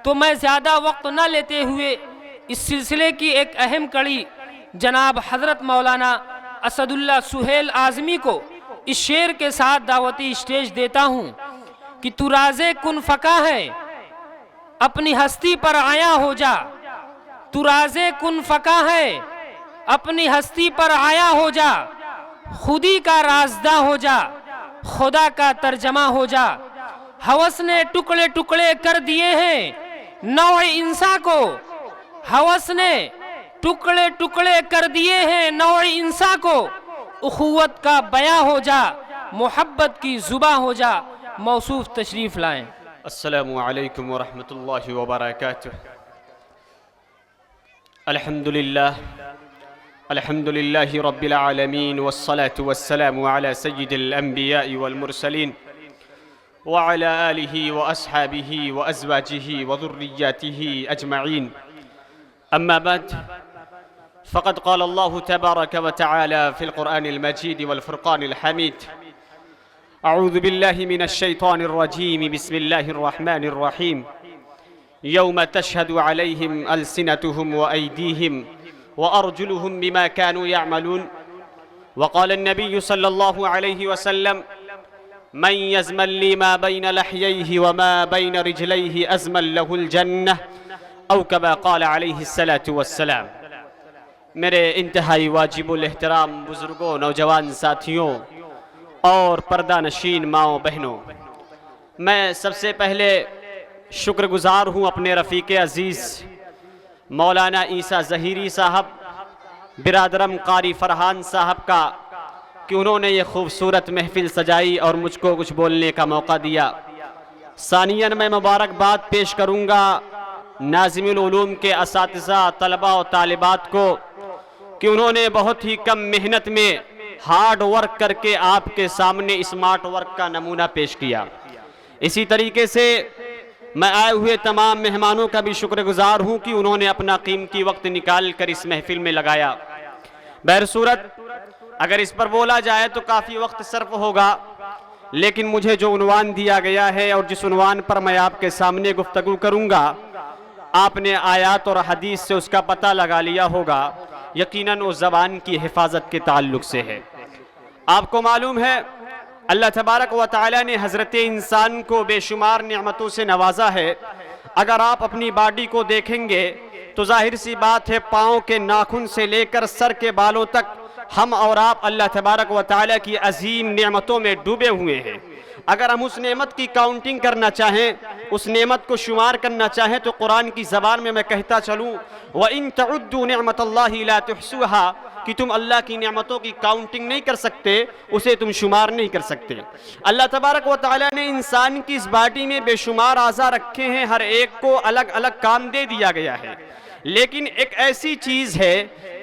تو میں زیادہ وقت نہ لیتے ہوئے اس سلسلے کی ایک اہم کڑی جناب حضرت مولانا اسد اللہ سہیل اعظمی کو اس شعر کے ساتھ دعوتی اسٹیج دیتا ہوں کہ تو راز کن فکا ہے اپنی ہستی پر آیا ہو جا، تو راز کن فکا ہے اپنی ہستی پر آیا ہو جا، خودی کا رازداں ہو جا، خدا کا ترجمہ ہو جا۔ ہوس نے ٹکڑے ٹکڑے کر دیے ہیں نوع انسان کو، ہوس نے ٹکڑے ٹکڑے کر دیے ہیں نوع انسان کو، اخوت کا بیاں ہو جا، محبت کی زباں ہو جا۔ موصوف تشریف لائیں۔ السلام علیکم ورحمۃ اللہ وبرکاتہ۔ الحمد للہ رب العالمین والصلاة والسلام على سید الانبیاء والمرسلین وعلى آلہ واصحابہ وازواجہ وذریاتہ اجمعین، اما بعد فقد قال اللہ تبارک وتعالى في القرآن المجید والفرقان الحمید: اعوذ باللہ من الشیطان الرجیم، بسم اللہ الرحمن الرحیم، یوم تشہد علیہم السنتہم وایدیہم وارجلہم بما كانوا يعملون۔ وقال النبی صلی اللہ علیہ وسلم: من یزمن لی ما بین لحییہ وما بین رجلیہ ازمن لہ الجنہ، او کما قال علیہ الصلاة والسلام۔ میرے انتہائی واجب الاحترام بزرگوں، نوجوان ساتھیوں اور پردہ نشین ماؤں بہنوں، میں سب سے پہلے شکر گزار ہوں اپنے رفیق عزیز مولانا عیسیٰ ظہیری صاحب، برادرم قاری فرحان صاحب کا کہ انہوں نے یہ خوبصورت محفل سجائی اور مجھ کو کچھ بولنے کا موقع دیا۔ ثانیاً میں مبارکباد پیش کروں گا ناظم العلوم کے اساتذہ، طلباء و طالبات کو کہ انہوں نے بہت ہی کم محنت میں ہارڈ ورک کر کے آپ کے سامنے اسمارٹ ورک کا نمونہ پیش کیا۔ اسی طریقے سے میں آئے ہوئے تمام مہمانوں کا بھی شکر گزار ہوں کہ انہوں نے اپنا قیمتی وقت نکال کر اس محفل میں لگایا۔ بہرصورت اگر اس پر بولا جائے تو کافی وقت صرف ہوگا، لیکن مجھے جو عنوان دیا گیا ہے اور جس عنوان پر میں آپ کے سامنے گفتگو کروں گا، آپ نے آیات اور حدیث سے اس کا پتہ لگا لیا ہوگا، یقیناً اس زبان کی حفاظت کے تعلق سے ہے۔ آپ کو معلوم ہے اللہ تبارک و تعالی نے حضرت انسان کو بے شمار نعمتوں سے نوازا ہے۔ اگر آپ اپنی باڈی کو دیکھیں گے تو ظاہر سی بات ہے پاؤں کے ناخن سے لے کر سر کے بالوں تک ہم اور آپ اللہ تبارک و تعالی کی عظیم نعمتوں میں ڈوبے ہوئے ہیں۔ اگر ہم اس نعمت کی کاؤنٹنگ کرنا چاہیں، اس نعمت کو شمار کرنا چاہیں تو قرآن کی زبان میں کہتا چلوں وَإِن تَعُدُّوا نِعْمَةَ اللَّهِ لَا تُحْصُوهَا، کہ تم اللہ کی نعمتوں کی کاؤنٹنگ نہیں کر سکتے، اسے تم شمار نہیں کر سکتے۔ اللہ تبارک و تعالی نے انسان کی اس باڈی میں بے شمار اعضاء رکھے ہیں، ہر ایک کو الگ الگ کام دے دیا گیا ہے، لیکن ایک ایسی چیز ہے،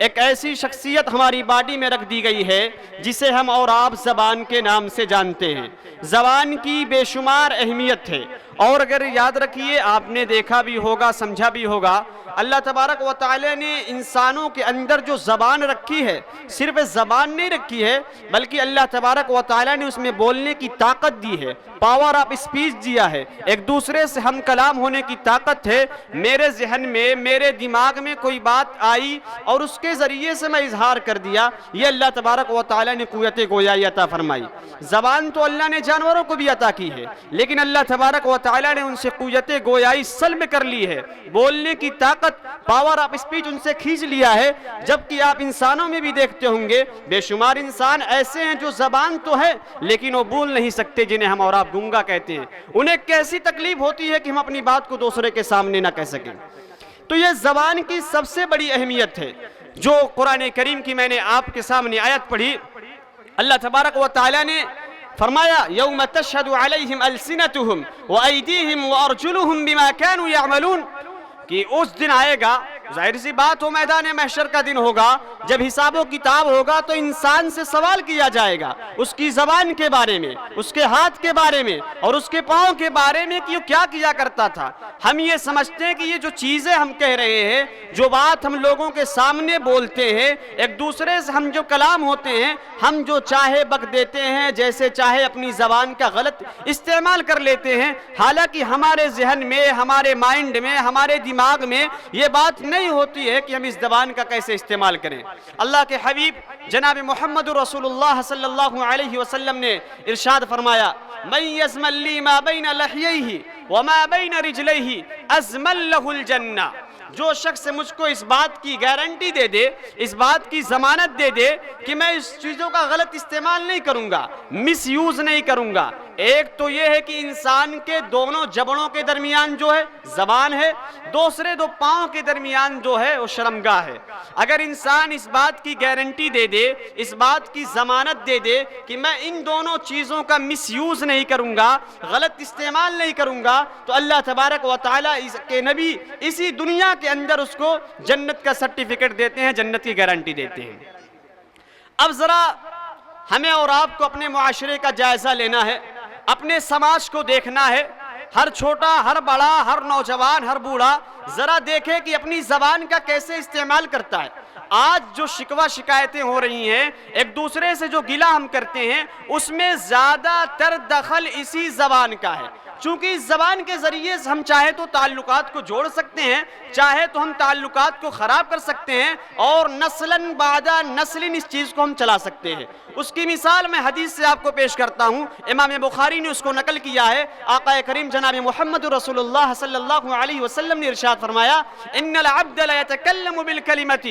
ایک ایسی شخصیت ہماری باڈی میں رکھ دی گئی ہے جسے ہم اور آپ زبان کے نام سے جانتے ہیں۔ زبان کی بے شمار اہمیت ہے، اور اگر یاد رکھیے، آپ نے دیکھا بھی ہوگا، سمجھا بھی ہوگا، اللہ تبارک و تعالی نے انسانوں کے اندر جو زبان رکھی ہے، صرف زبان نہیں رکھی ہے بلکہ اللہ تبارک و تعالی نے اس میں بولنے کی طاقت دی ہے، پاور آف اسپیچ دیا ہے، ایک دوسرے سے ہم کلام ہونے کی طاقت ہے۔ میرے ذہن میں، میرے دماغ میں کوئی بات آئی اور اس کے ذریعے سے میں اظہار کر دیا، یہ اللہ تبارک و تعالی نے قوت گویائی عطا فرمائی۔ زبان تو اللہ نے جانوروں کو بھی عطا کی ہے، لیکن اللہ تبارک و تعالی نے ان سے قوت گویائی سلب کر لی ہے، بولنے کی طاقت، پاور آف اسپیچ ان سے کھینچ لیا ہے۔ جبکہ آپ انسانوں میں بھی دیکھتے ہوں گے بے شمار انسان ایسے ہیں جو زبان تو ہے لیکن وہ بول نہیں سکتے، جنہیں ہم اور آپ گونگا کہتے ہیں۔ انہیں کیسی تکلیف ہوتی ہے کہ ہم اپنی بات کو دوسرے کے سامنے نہ کہہ سکیں۔ تو یہ زبان کی سب سے بڑی اہمیت ہے، جو قرآن کریم کی میں نے آپ کے سامنے آیت پڑھی۔ اللہ تبارک و تعالی نے فرمایا یوم تشہد علیہم السنتہم وایدیہم وارجلہم بما کانوا یعملون، کہ اس دن آئے گا ظاہر سی بات ہو میدان محشر کا دن ہوگا، جب حساب و کتاب ہوگا تو انسان سے سوال کیا جائے گا اس کی زبان کے بارے میں، اس کے ہاتھ کے بارے میں اور اس کے پاؤں کے بارے میں کہ وہ کیا کیا کرتا تھا۔ ہم یہ سمجھتے ہیں کہ یہ جو چیزیں ہم کہہ رہے ہیں، جو بات ہم لوگوں کے سامنے بولتے ہیں، ایک دوسرے سے ہم جو کلام ہوتے ہیں، ہم جو چاہے بک دیتے ہیں، جیسے چاہے اپنی زبان کا غلط استعمال کر لیتے ہیں، حالانکہ ہمارے ذہن میں، ہمارے مائنڈ میں، ہمارے دماغ میں یہ بات نہیں ہوتی ہے کہ ہم اس زبان کا کیسے استعمال کریں۔ اللہ کے حبیب جناب محمد رسول اللہ صلی اللہ علیہ وسلم نے ارشاد فرمایا، من یزمل لی ما بین لحییہ وما بین رجلیہ ازمل لہ الجنہ۔ جو شخص مجھ کو اس بات کی گارنٹی دے دے، اس بات کی ضمانت دے دے کہ میں اس چیزوں کا غلط استعمال نہیں کروں گا، مس یوز نہیں کروں گا۔ ایک تو یہ ہے کہ انسان کے دونوں جبڑوں کے درمیان جو ہے زبان ہے، دوسرے دو پاؤں کے درمیان جو ہے وہ شرمگاہ ہے۔ اگر انسان اس بات کی گارنٹی دے دے، اس بات کی ضمانت دے دے کہ میں ان دونوں چیزوں کا مس یوز نہیں کروں گا، غلط استعمال نہیں کروں گا، تو اللہ تبارک و تعالیٰ اس کے نبی اسی دنیا کے اندر اس کو جنت کا سرٹیفکیٹ دیتے ہیں، جنت کی گارنٹی دیتے ہیں۔ اب ذرا ہمیں اور آپ کو اپنے معاشرے کا جائزہ لینا ہے، اپنے سماج کو دیکھنا ہے، ہر چھوٹا، ہر بڑا، ہر نوجوان، ہر بوڑھا ذرا دیکھے کہ اپنی زبان کا کیسے استعمال کرتا ہے۔ آج جو شکوہ شکایتیں ہو رہی ہیں، ایک دوسرے سے جو گلہ ہم کرتے ہیں، اس میں زیادہ تر دخل اسی زبان کا ہے، چونکہ اس زبان کے ذریعے سے ہم چاہے تو تعلقات کو جوڑ سکتے ہیں، چاہے تو ہم تعلقات کو خراب کر سکتے ہیں، اور نسلاً بعد نسل اس چیز کو ہم چلا سکتے ہیں۔ اس کی مثال میں حدیث سے آپ کو پیش کرتا ہوں، امام بخاری نے اس کو نقل کیا ہے۔ آقا کریم جناب محمد رسول اللہ صلی اللہ علیہ وسلم نے ارشاد فرمایا، ان العبد لیتکلم بالکلمۃ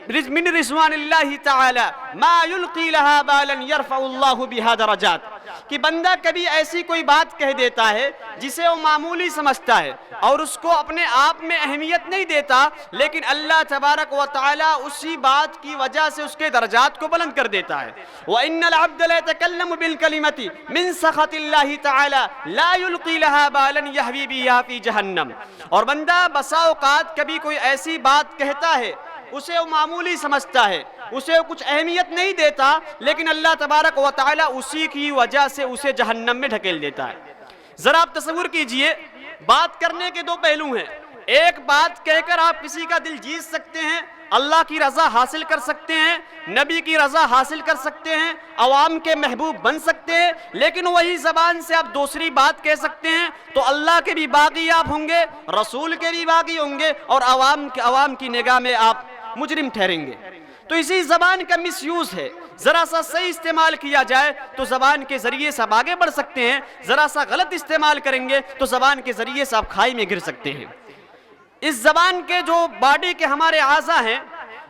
من رضوان اللہ تعالی ما یلقی لها بالا یرفع اللہ بها درجات، کہ بندہ کبھی ایسی کوئی بات کہہ دیتا ہے جسے وہ معمولی سمجھتا ہے اور اس کو اپنے آپ میں اہمیت نہیں دیتا، لیکن اللہ تبارک و تعالی اسی بات کی وجہ سے اس کے درجات کو بلند کر دیتا ہے۔ وَإِنَّ الْعَبْدَ لَا يَتَكَلَّمُ بِالْكَلِمَةِ مِنْ سَخَطِ اللَّهِ تَعَالَى لَا يُلْقِي لَهَا بَالًا يَهْوِي بِهَا فِي جَهَنَّمَ۔ اور بندہ بسا اوقات کبھی کوئی ایسی بات کہتا ہے، اسے وہ معمولی سمجھتا ہے، اسے وہ کچھ اہمیت نہیں دیتا، لیکن اللہ تبارک و تعالی اسی کی وجہ سے اسے جہنم میں ڈھکیل دیتا ہے۔ ذرا آپ تصور کیجئے، بات کرنے کے دو پہلو ہیں۔ ایک بات کہہ کر آپ کسی کا دل جیت سکتے ہیں، اللہ کی رضا حاصل کر سکتے ہیں، نبی کی رضا حاصل کر سکتے ہیں، عوام کے محبوب بن سکتے ہیں، لیکن وہی زبان سے آپ دوسری بات کہہ سکتے ہیں تو اللہ کے بھی باغی آپ ہوں گے، رسول کے بھی باغی ہوں گے، اور عوام کی نگاہ میں آپ مجرم ٹھہریں گے۔ تو اسی زبان کا مس یوز ہے، ذرا سا صحیح استعمال کیا جائے تو زبان کے ذریعے سے آپ آگے بڑھ سکتے ہیں، ذرا سا غلط استعمال کریں گے تو زبان کے ذریعے سے آپ کھائی میں گر سکتے ہیں۔ اس زبان کے جو باڈی کے ہمارے اعضاء ہیں،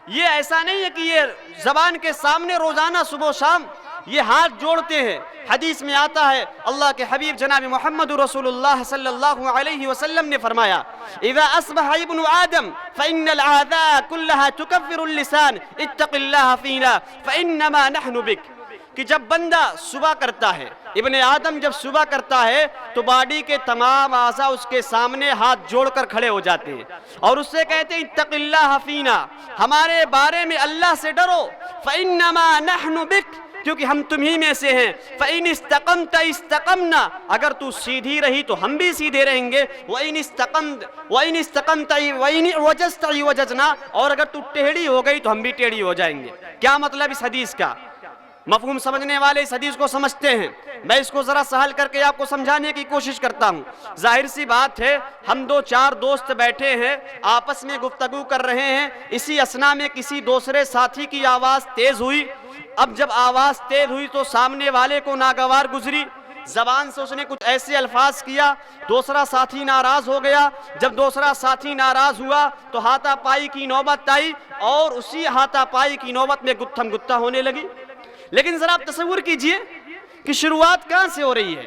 یہ ایسا نہیں ہے کہ یہ زبان کے سامنے روزانہ صبح و شام یہ ہاتھ جوڑتے ہیں۔ حدیث میں آتا ہے، اللہ کے حبیب جناب محمد رسول اللہ صلی اللہ علیہ وسلم نے فرمایا، اذا اصبح ابن آدم فإن الأعداء كلها تكفر اللسان اتق الله فينا فإنما نحن بك، کہ جب بندہ صبح کرتا ہے، ابن آدم جب صبح کرتا ہے تو باڈی کے تمام اعضاء اس کے سامنے ہاتھ جوڑ کر کھڑے ہو جاتے ہیں اور اس سے کہتے ہیں اتق اللہ فینا، ہمارے بارے میں اللہ سے ڈرو، فإنما نحن بک، کیونکہ ہم تمہیں میں سے ہیں، فإن استقمت استقمنا، اگر تو سیدھی رہی تو ہم بھی سیدھے رہیں گے، وإن استقمت وإن وجزت وجزنا، اور اگر تو ٹیڑھی ہو گئی تو ہم بھی ٹیڑھی ہو جائیں گے۔ کیا مطلب اس حدیث کا؟ مفہوم سمجھنے والے اس حدیث کو سمجھتے ہیں، میں اس کو ذرا سہل کر کے آپ کو سمجھانے کی کوشش کرتا ہوں۔ ظاہر سی بات ہے، ہم دو چار دوست بیٹھے ہیں، آپس میں گفتگو کر رہے ہیں، اسی اثنا میں کسی دوسرے ساتھی کی آواز تیز ہوئی۔ اب جب آواز تیز ہوئی تو سامنے والے کو ناگوار گزری، زبان سے اس نے کچھ ایسے الفاظ کیا، دوسرا ساتھی ناراض ہو گیا۔ جب دوسرا ساتھی ناراض ہوا تو ہاتھا پائی کی نوبت آئی، اور اسی ہاتھا پائی کی نوبت میں گتھم گتھا ہونے لگی۔ لیکن ذرا آپ تصور کیجئے کہ شروعات کہاں سے ہو رہی ہے،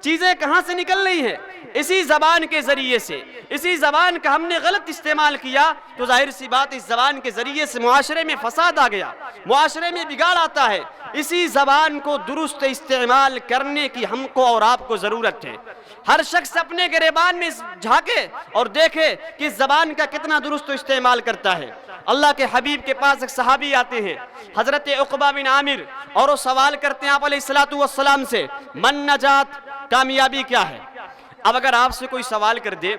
چیزیں کہاں سے نکل رہی ہیں؟ اسی زبان کے ذریعے سے۔ اسی زبان کا ہم نے غلط استعمال کیا تو ظاہر سی بات اس زبان کے ذریعے سے معاشرے میں فساد آ گیا، معاشرے میں بگاڑ آتا ہے۔ اسی زبان کو درست استعمال کرنے کی ہم کو اور آپ کو ضرورت ہے۔ ہر شخص اپنے گریبان میں جھانکے اور دیکھے کہ زبان کا کتنا درست استعمال کرتا ہے۔ اللہ کے حبیب کے پاس ایک صحابی آتے ہیں حضرت عقبہ بن عامر، اور وہ سوال کرتے ہیں آپ علیہ السلام سے، من نجات، کامیابی کیا ہے؟ اب اگر آپ سے کوئی سوال کر دے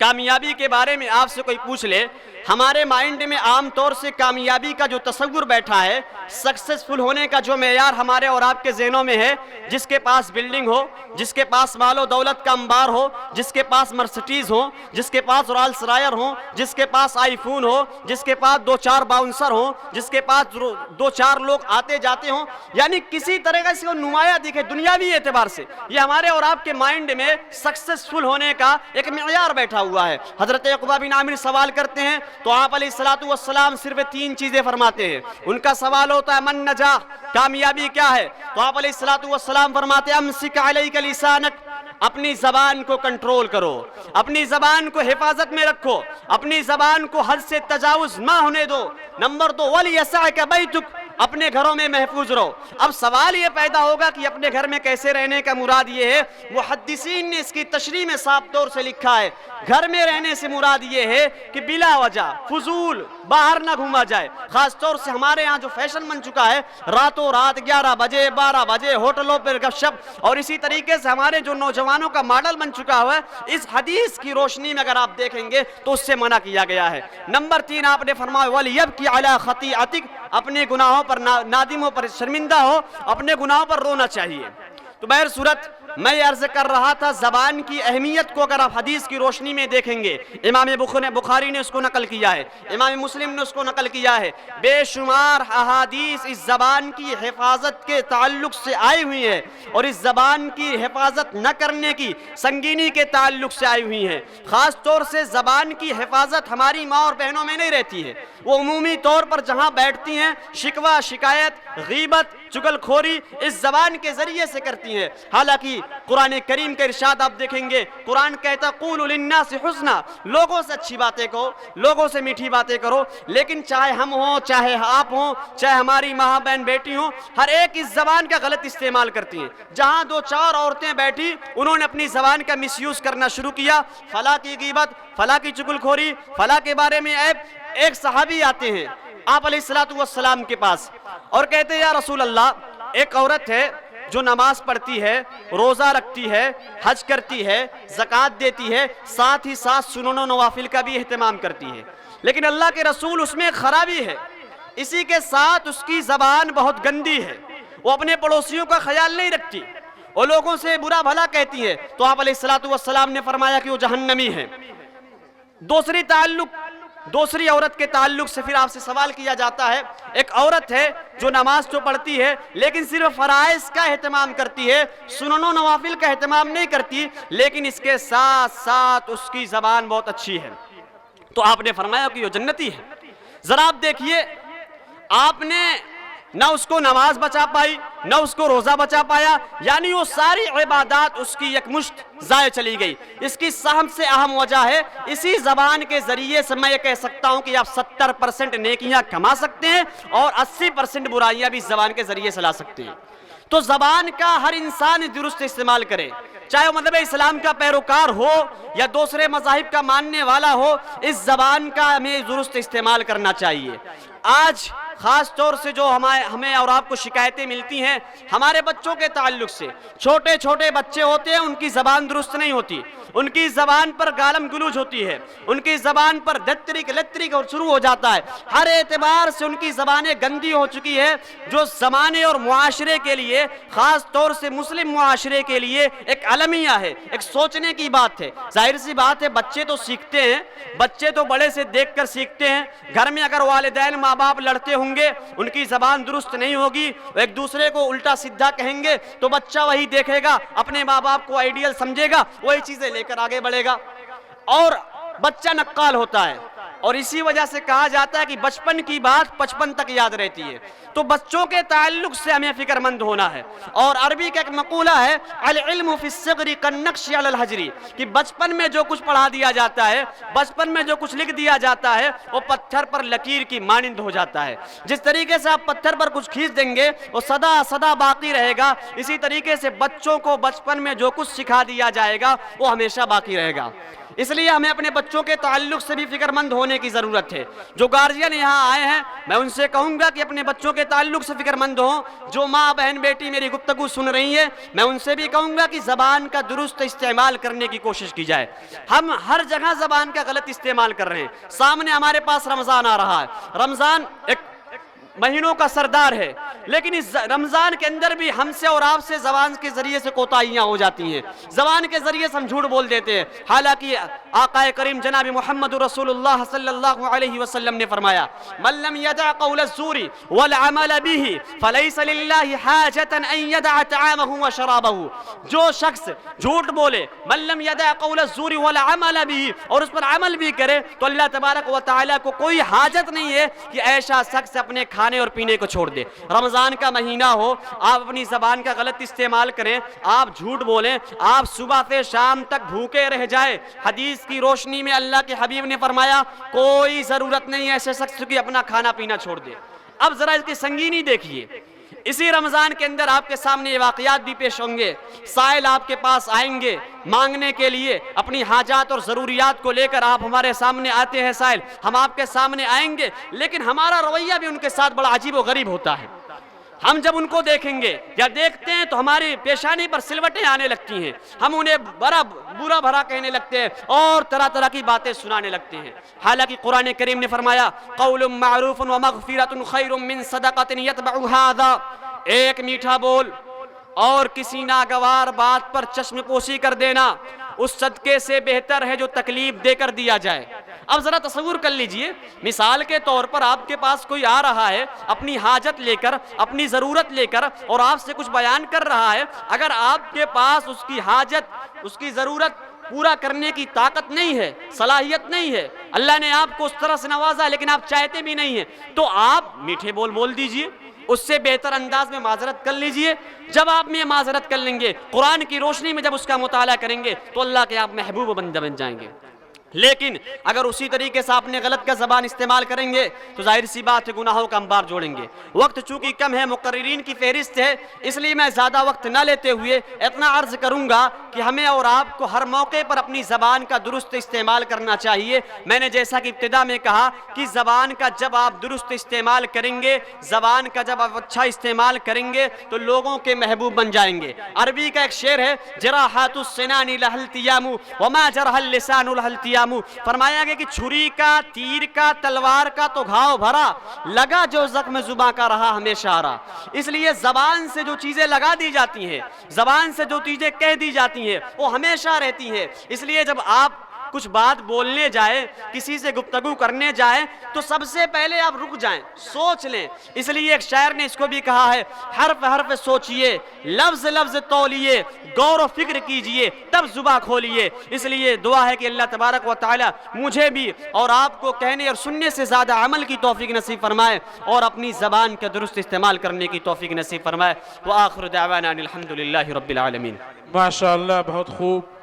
کامیابی کے بارے میں، آپ سے کوئی پوچھ لے، ہمارے مائنڈ میں عام طور سے کامیابی کا جو تصور بیٹھا ہے، سکسیسفل ہونے کا جو معیار ہمارے اور آپ کے ذہنوں میں ہے، جس کے پاس بلڈنگ ہو، جس کے پاس مال و دولت کا انبار ہو، جس کے پاس مرسڈیز ہو، جس کے پاس رالس رائر ہو، جس کے پاس آئی فون ہو، جس کے پاس 2-4 باؤنسر ہوں، جس کے پاس 2-4 لوگ آتے جاتے ہوں، یعنی کسی طرح سے وہ نمایاں دکھے دنیاوی اعتبار سے، یہ ہمارے اور آپ کے مائنڈ میں سکسیسفل ہونے کا ایک معیار بیٹھا ہوا ہے۔ حضرت عقبہ بن عامر سوال کرتے ہیں تو آپ علیہ السلام صرف 3 چیزیں فرماتے ہیں۔ ان کا سوال ہوتا ہے من نجاح، کامیابی کیا ہے؟ تو آپ علیہ السلام فرماتے ہیں امسک علیک لسانک، اپنی زبان کو کنٹرول کرو، اپنی زبان کو حفاظت میں رکھو، اپنی زبان کو حد سے تجاوز نہ ہونے دو۔ نمبر 2 وَلْيَسَعْكَ بَيْتُكَ، اپنے گھروں میں محفوظ رہو۔ اب سوال یہ پیدا ہوگا کہ اپنے گھر میں کیسے رہنے کا مراد یہ ہے، محدثین نے اس کی تشریح میں صاف طور سے لکھا ہے، گھر میں رہنے سے مراد یہ ہے کہ بلا وجہ فضول باہر نہ گھوما جائے۔ خاص طور سے ہمارے ہاں جو فیشن بن چکا ہے، راتوں رات 11 بجے 12 بجے ہوٹلوں پر گپ شپ، اور اسی طریقے سے ہمارے جو نوجوانوں کا ماڈل بن چکا ہوا ہے، اس حدیث کی روشنی میں اگر آپ دیکھیں گے تو اس سے منع کیا گیا ہے۔ نمبر 3 آپ نے فرمایا وَلْيَبْكِ عَلَى خَطِيئَتِكَ، اپنے گناہوں پر نادم ہو، پر شرمندہ ہو، اپنے گناہوں پر رونا چاہیے۔ تو بہر صورت میں یہ عرض کر رہا تھا، زبان کی اہمیت کو اگر آپ حدیث کی روشنی میں دیکھیں گے، امام بخاری نے اس کو نقل کیا ہے، امام مسلم نے اس کو نقل کیا ہے، بے شمار احادیث اس زبان کی حفاظت کے تعلق سے آئی ہوئی ہیں، اور اس زبان کی حفاظت نہ کرنے کی سنگینی کے تعلق سے آئی ہوئی ہیں۔ خاص طور سے زبان کی حفاظت ہماری ماں اور بہنوں میں نہیں رہتی ہے، وہ عمومی طور پر جہاں بیٹھتی ہیں شکوہ شکایت غیبت چغل خوری اس زبان کے ذریعے سے کرتی ہیں۔ حالانکہ قرآن کریم کا ارشاد آپ دیکھیں گے، قرآن کہتا قولوا للناس حسنا، لوگوں سے اچھی باتیں کہو، لوگوں سے میٹھی باتیں کرو، لیکن چاہے ہم ہوں، چاہے آپ ہوں، چاہے ہماری ماں بہن بیٹی ہوں، ہر ایک اس زبان کا غلط استعمال کرتی ہیں۔ جہاں 2-4 عورتیں بیٹھی انہوں نے اپنی زبان کا مس یوز کرنا شروع کیا، فلاں کی غیبت، فلاں کی چغل خوری، فلاں کے بارے میں عیب۔ ایک صحابی آتے ہیں آپ علیہ السلام کے پاس اور کہتے ہیں یا رسول اللہ، ایک عورت ہے جو نماز پڑھتی ہے، روزہ رکھتی ہے، حج کرتی ہے، زکوٰۃ دیتی ہے، ساتھ ہی ساتھ سنن و نوافل کا بھی اہتمام کرتی ہے، لیکن اللہ کے رسول اس میں خرابی ہے، اسی کے ساتھ اس کی زبان بہت گندی ہے، وہ اپنے پڑوسیوں کا خیال نہیں رکھتی، وہ لوگوں سے برا بھلا کہتی ہے۔ تو آپ علیہ السلام نے فرمایا کہ وہ جہنمی ہے۔ دوسری عورت کے تعلق سے پھر آپ سے سوال کیا جاتا ہے، ایک عورت ہے جو نماز تو پڑھتی ہے لیکن صرف فرائض کا اہتمام کرتی ہے، سنن و نوافل کا اہتمام نہیں کرتی، لیکن اس کے ساتھ ساتھ اس کی زبان بہت اچھی ہے، تو آپ نے فرمایا کہ وہ جنتی ہے۔ ذرا آپ دیکھیے، آپ نے نہ اس کو نماز بچا پائی، نہ اس کو روزہ بچا پایا، یعنی وہ ساری عبادات اس کی یک مشت ضائع چلی گئی۔ اس کی سب سے اہم وجہ ہے، اسی زبان کے ذریعے سے میں یہ کہہ سکتا ہوں کہ آپ 70% نیکیاں کما سکتے ہیں اور 80% برائیاں بھی اس زبان کے ذریعے سے لا سکتے ہیں۔ تو زبان کا ہر انسان درست استعمال کرے، چاہے وہ مذہب اسلام کا پیروکار ہو یا دوسرے مذاہب کا ماننے والا ہو، اس زبان کا ہمیں درست استعمال کرنا چاہیے۔ آج خاص طور سے جو ہمیں اور آپ کو شکایتیں ملتی ہیں ہمارے بچوں کے تعلق سے، چھوٹے چھوٹے بچے ہوتے ہیں، ان کی زبان درست نہیں ہوتی، ان کی زبان پر گالم گلوچ ہوتی ہے، ان کی زبان پر دترک لترک اور شروع ہو جاتا ہے، ہر اعتبار سے ان کی زبانیں گندی ہو چکی ہے، جو زمانے اور معاشرے کے لیے، خاص طور سے مسلم معاشرے کے لیے ایک المیہ ہے، ایک سوچنے کی بات ہے۔ ظاہر سی بات ہے، بچے تو سیکھتے ہیں، بچے تو بڑے سے دیکھ کر سیکھتے ہیں۔ گھر میں اگر والدین ماں باپ لڑتے ہوں گے، ان کی زبان درست نہیں ہوگی، ایک دوسرے کو الٹا سیدھا کہیں گے، تو بچہ وہی دیکھے گا، اپنے ماں باپ کو آئیڈیل سمجھے گا، وہی چیزیں لے کر آگے بڑھے گا۔ اور بچہ نقال ہوتا ہے، اور اسی وجہ سے کہا جاتا ہے کہ بچپن کی بات 55 تک یاد رہتی ہے. تو بچوں کے تعلق سے ہمیں فکر مند ہونا ہے. اور عربی کا ایک مقولہ ہے العلم فی الصغر کالنقش علی الحجر، کہ بچپن میں جو کچھ پڑھا دیا جاتا ہے، بچپن میں جو کچھ لکھ دیا جاتا ہے، وہ پتھر پر لکیر کی مانند ہو جاتا ہے. جس طریقے سے آپ پتھر پر کچھ کھینچ دیں گے وہ سدا سدا باقی رہے گا، اسی طریقے سے بچوں کو بچپن میں جو کچھ سکھا دیا جائے گا وہ ہمیشہ باقی رہے گا. اس لیے ہمیں اپنے بچوں کے تعلق سے بھی فکر مند ہونے کی ضرورت ہے. جو گارجین یہاں آئے ہیں میں ان سے کہوں گا کہ اپنے بچوں کے تعلق سے فکر مند ہوں. جو ماں بہن بیٹی میری گفتگو سن رہی ہیں میں ان سے بھی کہوں گا کہ زبان کا درست استعمال کرنے کی کوشش کی جائے. ہم ہر جگہ زبان کا غلط استعمال کر رہے ہیں. سامنے ہمارے پاس رمضان آ رہا ہے، رمضان ایک مہینوں کا سردار ہے، لیکن اس رمضان کے اندر بھی ہم سے اور آپ سے زبان کے ذریعے سے کوتاہیاں ہو جاتی ہیں. زبان کے ذریعے سے ہم جھوٹ بول دیتے ہیں. حالانکہ آقا کریم جناب محمد رسول اللہ صلی اللہ علیہ وسلم نے فرمایا من لم يدع قول الزور والعمل به فليس لله حاجة ان يدع طعامه وشرابه. جو شخص جھوٹ بولے من لم يدع قول الزور والعمل به اور اس پر عمل بھی کرے تو اللہ تبارک و تعالی کو کوئی حاجت نہیں ہے کہ ایسا شخص اپنے کھانے اور پینے کو چھوڑ دے. رمضان کا مہینہ ہو، آپ اپنی زبان کا غلط استعمال کریں، آپ جھوٹ بولیں، آپ صبح سے شام تک بھوکے رہ جائیں. حدیث کی روشنی میں اللہ کے حبیب نے فرمایا کوئی ضرورت نہیں ہے ایسے شخص کی اپنا کھانا پینا چھوڑ دے. اب ذرا اس کی سنگینی دیکھیے. اسی رمضان کے اندر آپ کے سامنے یہ واقعات بھی پیش ہوں گے. سائل آپ کے پاس آئیں گے مانگنے کے لیے، اپنی حاجات اور ضروریات کو لے کر آپ ہمارے سامنے آتے ہیں. سائل ہم آپ کے سامنے آئیں گے، لیکن ہمارا رویہ بھی ان کے ساتھ بڑا عجیب و غریب ہوتا ہے. ہم جب ان کو دیکھیں گے یا دیکھتے ہیں تو ہماری پیشانی پر سلوٹیں آنے لگتی ہیں. ہم انہیں بڑا برا بھرا کہنے لگتے ہیں اور طرح طرح کی باتیں سنانے لگتے ہیں. حالانکہ قرآن کریم نے فرمایا قول معروف ومغفرۃ خیر من صدقۃ یتبعها اذی. ایک میٹھا بول اور کسی ناگوار بات پر چشم پوشی کر دینا اس صدقے سے بہتر ہے جو تکلیف دے کر دیا جائے. اب ذرا تصور کر لیجئے، مثال کے طور پر آپ کے پاس کوئی آ رہا ہے اپنی حاجت لے کر، اپنی ضرورت لے کر اور آپ سے کچھ بیان کر رہا ہے. اگر آپ کے پاس اس کی حاجت، اس کی ضرورت پورا کرنے کی طاقت نہیں ہے، صلاحیت نہیں ہے، اللہ نے آپ کو اس طرح سے نوازا لیکن آپ چاہتے بھی نہیں ہیں، تو آپ میٹھے بول بول دیجئے، اس سے بہتر انداز میں معذرت کر لیجئے. جب آپ میں معذرت کر لیں گے، قرآن کی روشنی میں جب اس کا مطالعہ کریں گے تو اللہ کے آپ محبوب بندہ بن جائیں گے. لیکن اگر اسی طریقے سے آپ نے غلط کا زبان استعمال کریں گے تو ظاہر سی بات ہے گناہوں کا انبار جوڑیں گے. وقت چونکہ کم ہے، مقررین کی فہرست ہے، اس لیے میں زیادہ وقت نہ لیتے ہوئے اتنا عرض کروں گا کہ ہمیں اور آپ کو ہر موقع پر اپنی زبان کا درست استعمال کرنا چاہیے. میں نے جیسا کہ ابتدا میں کہا کہ زبان کا جب آپ درست استعمال کریں گے، زبان کا جب آپ اچھا استعمال کریں گے تو لوگوں کے محبوب بن جائیں گے. عربی کا ایک شعر ہے جراحات السنان لها التیام وما جرح اللسان لها التیام. فرمایا گیا کہ چھری کا، تیر کا، تلوار کا تو گھاؤ بھرا، لگا جو زخم زباں کا رہا ہمیشہ آرا. اس لیے زبان سے جو چیزیں لگا دی جاتی ہیں، زبان سے جو چیزیں کہہ دی جاتی ہیں وہ ہمیشہ رہتی ہیں. اس لیے جب آپ کچھ بات بولنے جائیں، کسی سے گفتگو کرنے جائیں تو سب سے پہلے آپ رک جائیں، سوچ لیں. اس لیے ایک شاعر نے اس کو بھی کہا ہے حرف حرف سوچئے، لفظ لفظ تولیے، غور و فکر کیجئے تب زباں کھولیے. اس لیے دعا ہے کہ اللہ تبارک و تعالی مجھے بھی اور آپ کو کہنے اور سننے سے زیادہ عمل کی توفیق نصیب فرمائے اور اپنی زبان کا درست استعمال کرنے کی توفیق نصیب فرمائے. وآخر دعوانا الحمدللہ رب العالمین. ماشاءاللہ، بہت خوب.